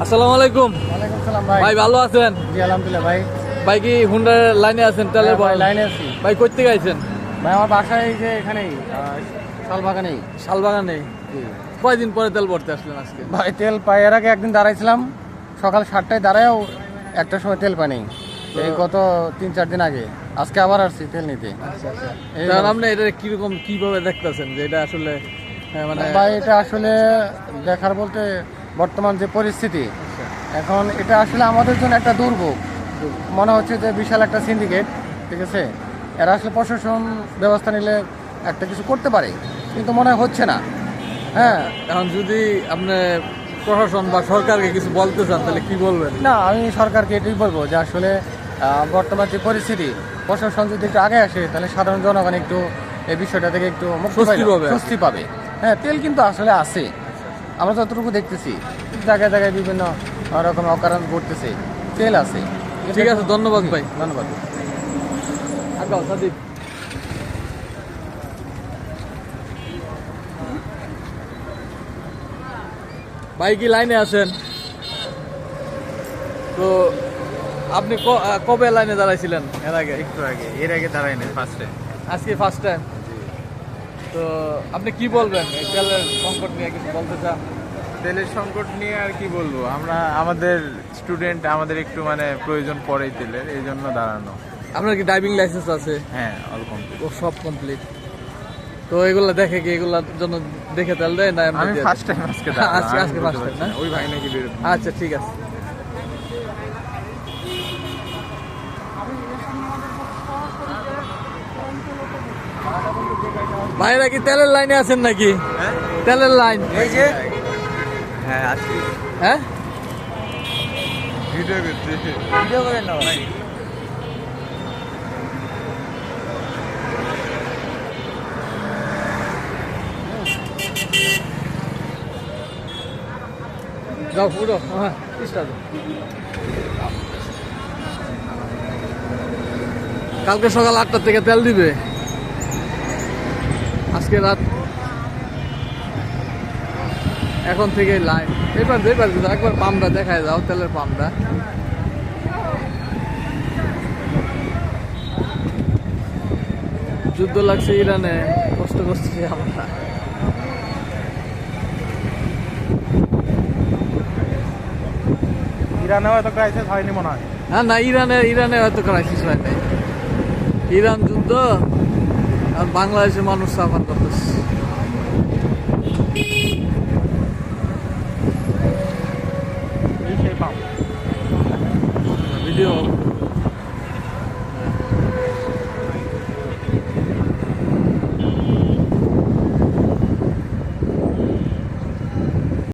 আসসালামু আলাইকুম। ওয়ালাইকুম সালাম ভাই। ভাই ভালো আছেন? জি আলহামদুলিল্লাহ ভাই। ভাই কি হুন্ডার লাইনে আছেন? তেলের ভাই লাইনে আছি ভাই কই থেকে আইছেন? ভাই। আমার বাসায় এই যে এখানেই শালবাগানেই। শালবাগানে। জি কয়দিন পরে তেল ভরতে আসলেন আজকে? ভাই তেল পাই, এর আগে একদিন দাঁড়াইছিলাম সকাল 7টায়, দাঁড়ায়ও একটার সময় তেল পাই নাই। এই গত 3-4 দিন আগে আজকে আবার আসছি তেল নিতে। এই তার আপনি এটা কিরকম কিভাবে দেখতেছেন যে এটা আসলে মানে ভাই এটা আসলে দেখার বলতে বর্তমান যে পরিস্থিতি এখন, এটা আসলে আমাদের জন্য একটা দুর্ভোগ মনে হচ্ছে। যে বিশাল একটা সিন্ডিকেট, ঠিক আছে, এরা আসলে প্রশাসন ব্যবস্থা নিলে একটা কিছু করতে পারে, কিন্তু মনে হচ্ছে না। হ্যাঁ, এখন যদি আপনি প্রশাসন বা সরকারকে কিছু বলতে চান তাহলে কি বলবেন? না আমি সরকারকে এটাই বলবো যে আসলে বর্তমান যে পরিস্থিতি, প্রশাসন যদি একটু আগে আসে তাহলে সাধারণ জনগণ একটু এই বিষয়টা থেকে একটু স্বস্তি পাবে। হ্যাঁ, তেল কিন্তু আসলে আছে, আমরা যতটুকু দেখতেছি জায়গায় জায়গায় বিভিন্ন রকম অকারণ ঘটতেছে, তেল আছে। ঠিক আছে, ধন্যবাদ ভাই। ধন্যবাদ। আগাও সাদিক। ভাই কি লাইনে আছেন? তো আপনি কবে লাইনে দাঁড়াইছিলেন? এর আগে? একটু আগে, এর আগে দাঁড়াই নাই, ফার্স্টে। আজকে ফার্স্ট টাইম। তো আপনি কি বলবেন এই তেলের সংকট নিয়ে কিছু বলতে চান? তেলের সংকট নিয়ে আর কি বলবো, আমরা আমাদের স্টুডেন্ট, আমাদের একটু মানে প্রয়োজন পড়েই তেলের, এই জন্য দাঁড়ানো। আপনার কি ড্রাইভিং লাইসেন্স আছে? হ্যাঁ, অল কমপ্লিট। ও সব কমপ্লিট। তো এগুলা দেখে কি এগুলার জন্য দেখে তেল দেয় না? আমি ফার্স্ট টাইম আজকে দাঁড়ালাম, আজকে আমি বলতে ফার্স্ট টাইম পারছি না? না। ওই ভাই নাকি বেরোবে। আচ্ছা ঠিক আছে। ভাইরা কি তেলের লাইনে আছেন নাকি? তেলের লাইন এই যে হ্যাঁ আজকে হ্যাঁ ভিডিও করতে। ভিডিও করেন না ভাই। যাও পুরো হ্যাঁ স্টার্ট। কালকে সকাল 8টা থেকে তেল দিবে, আজকে রাত এখন থেকে লাইন। এবার একবার পাম্পটা দেখায় যাও, তেলের পাম্পটা। যুদ্ধ লাগছে ইরানে, কষ্ট করছি আমরা। ইরানেও এত ক্রাইসিস হয়নি মনে হয়। হ্যাঁ না, ইরানে হয়তো ক্রাইসিস হয় নাই। ইরান যুদ্ধ আর বাংলাদেশের মানুষ সাফার করতেছে। ভিডিও